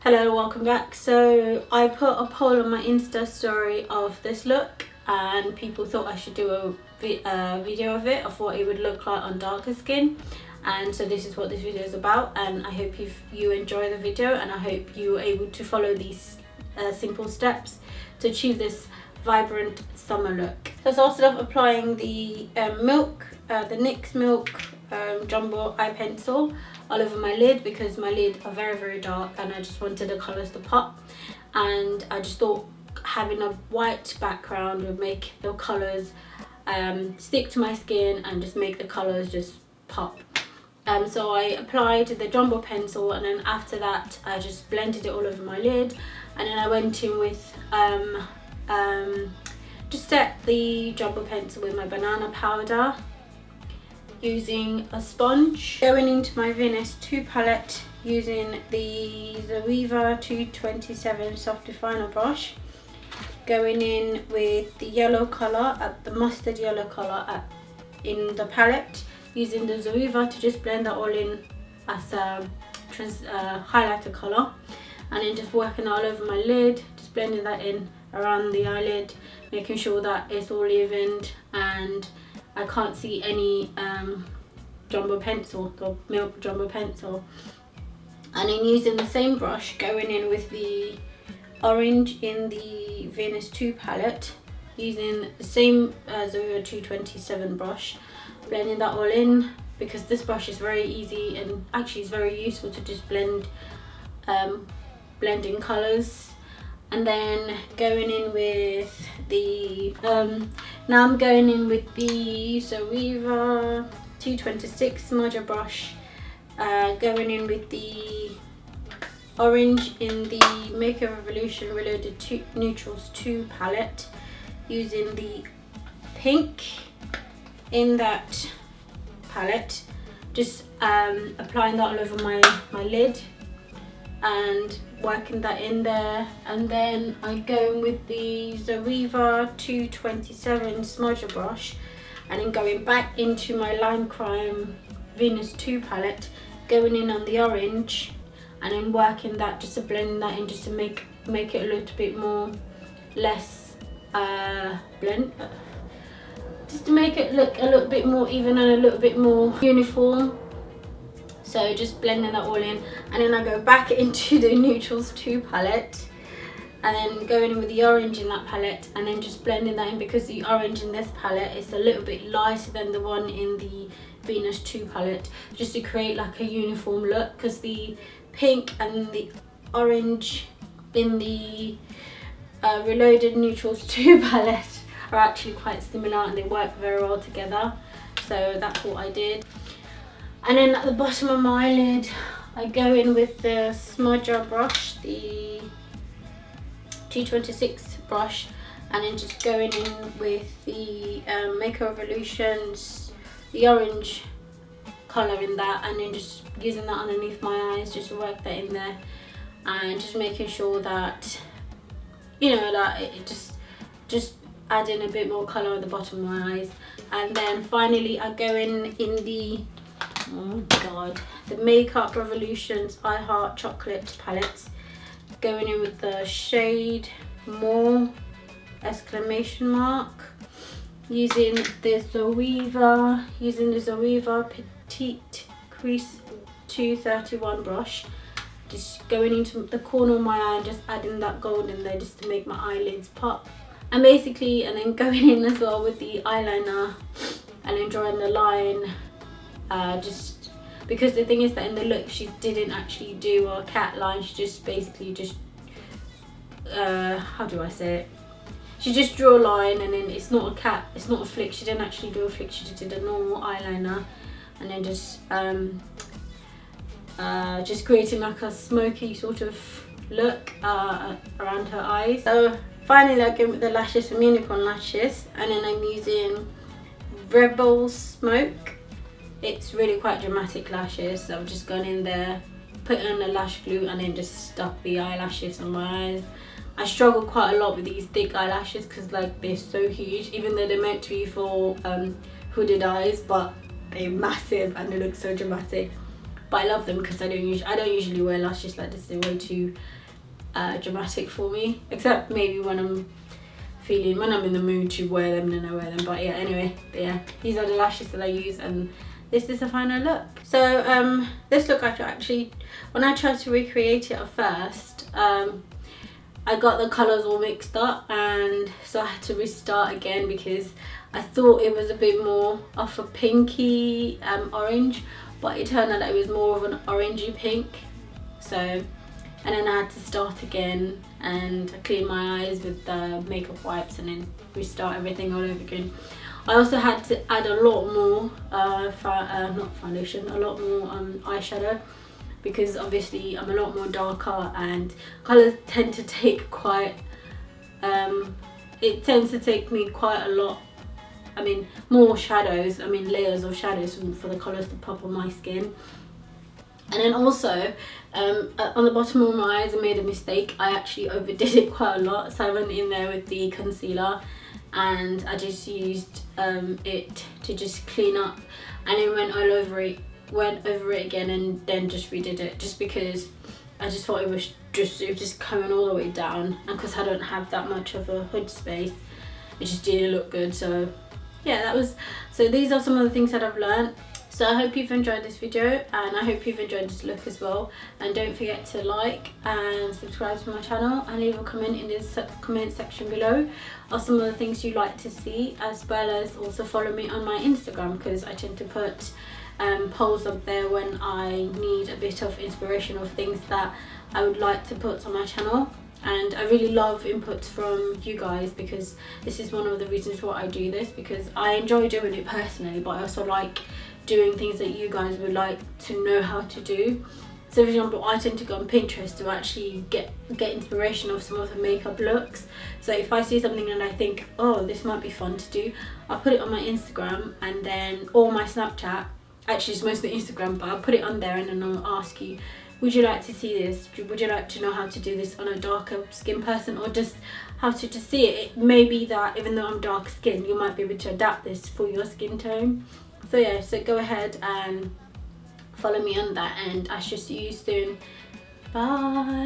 Hello, welcome back. So I put a poll on my Insta story of this look and people thought I should do a video of it of what it would look like on darker skin, and so this is what this video is about, and I hope you enjoy the video, and I hope you are able to follow these simple steps to achieve this vibrant summer look. So I started off applying the the NYX Milk Jumbo Eye Pencil all over my lid because my lids are very dark and I just wanted the colours to pop, and I just thought having a white background would make the colours stick to my skin and just make the colours just pop. So I applied the jumbo pencil, and then after that I just blended it all over my lid, and then I went in with just set the jumbo pencil with my banana powder using a sponge, going into my Venus 2 palette using the Zoeva 227 soft definer brush, going in with the yellow colour, the mustard yellow colour in the palette, using the Zoeva to just blend that all in as a highlighter colour, and then just working all over my lid, just blending that in around the eyelid, making sure that it's all evened and I can't see any jumbo pencil, the milk jumbo pencil. And then using the same brush, going in with the orange in the Venus 2 palette, using the same Zoeva 227 brush, blending that all in because this brush is very easy and actually is very useful to just blend in colours. And then going in with the now I'm going in with the Zoeva 226 smudger brush, going in with the orange in the Makeup Revolution Reloaded Neutrals 2 palette, using the pink in that palette, just applying that all over my lid and working that in there. And then I go in with the Zoeva 227 smudger brush, and then going back into my Limecrime Venus 2 palette, going in on the orange and then working that, just to blend that in, just to make it a little bit more less just to make it look a little bit more even and a little bit more uniform. So just blending that all in, and then I go back into the Neutrals 2 palette and then going in with the orange in that palette, and then just blending that in because the orange in this palette is a little bit lighter than the one in the Venus 2 palette, just to create like a uniform look, because the pink and the orange in the Reloaded Neutrals 2 palette are actually quite similar and they work very well together. So that's what I did. And then at the bottom of my eyelid, I go in with the smudger brush, the 226 brush, and then just going in with the Makeup Revolutions, the orange colour in that, and then just using that underneath my eyes, just to work that in there, and just making sure that, you know, that it just adding a bit more colour at the bottom of my eyes. And then finally I go in the the Makeup Revolutions I Heart Chocolate palette, going in with the shade More exclamation mark, using the Zoeva Petite Crease 231 brush, just going into the corner of my eye and just adding that gold in there just to make my eyelids pop. And basically, and then going in as well with the eyeliner and then drawing the line, just because the thing is that in the look she didn't actually do a cat line, she just basically just how do I say it, she just drew a line, and then it's not a cat, it's not a flick, she didn't actually do a flick, she just did a normal eyeliner, and then just creating like a smoky sort of look around her eyes. So finally I go with the lashes from Unicorn Lashes, and then I'm using Rebel Smoke. It's really quite dramatic lashes, so I've just gone in there, put on the lash glue, and then just stuck the eyelashes on my eyes. I struggle quite a lot with these thick eyelashes because like they're so huge, even though they're meant to be for hooded eyes, but they're massive and they look so dramatic. but I love them because I don't usually wear lashes like this. They're way too dramatic for me, except maybe when I'm in the mood to wear them, then I wear them. But yeah, anyway, yeah, these are the lashes that I use, and this is the final look. So this look, actually, when I tried to recreate it at first, I got the colours all mixed up, and so I had to restart again because I thought it was a bit more of a pinky orange, but it turned out that it was more of an orangey pink. So, and then I had to start again and clean my eyes with the makeup wipes and then restart everything all over again. I also had to add a lot more not foundation, a lot more eyeshadow, because obviously I'm a lot more darker and colours tend to take quite it tends to take me quite a lot, more shadows, layers of shadows for the colours to pop on my skin. And then also on the bottom of my eyes I made a mistake. I actually overdid it quite a lot, so I went in there with the concealer and I just used it to just clean up, and then went over it again and then just redid it, just because I just thought it was just coming all the way down, and because I don't have that much of a hood space, it just didn't look good. So yeah, so these are some of the things that I've learned. So I hope you've enjoyed this video, and I hope you've enjoyed this look as well. And don't forget to like and subscribe to my channel, and leave a comment in this comment section below of some of the things you'd like to see, as well as also follow me on my Instagram, because I tend to put polls up there when I need a bit of inspiration of things that I would like to put on my channel. And I really love inputs from you guys, because this is one of the reasons why I do this, because I enjoy doing it personally, but I also like doing things that you guys would like to know how to do. So for example, I tend to go on Pinterest to actually get inspiration of some of the makeup looks. So if I see something and I think, oh, this might be fun to do, I'll put it on my Instagram and then, or my Snapchat. Actually it's mostly Instagram, but I'll put it on there and then I'll ask you, would you like to see this? Would you like to know how to do this on a darker skin person, or just how to just see it? It may be that even though I'm dark skinned, you might be able to adapt this for your skin tone. So yeah, so go ahead and follow me on that, and I shall see you soon. Bye.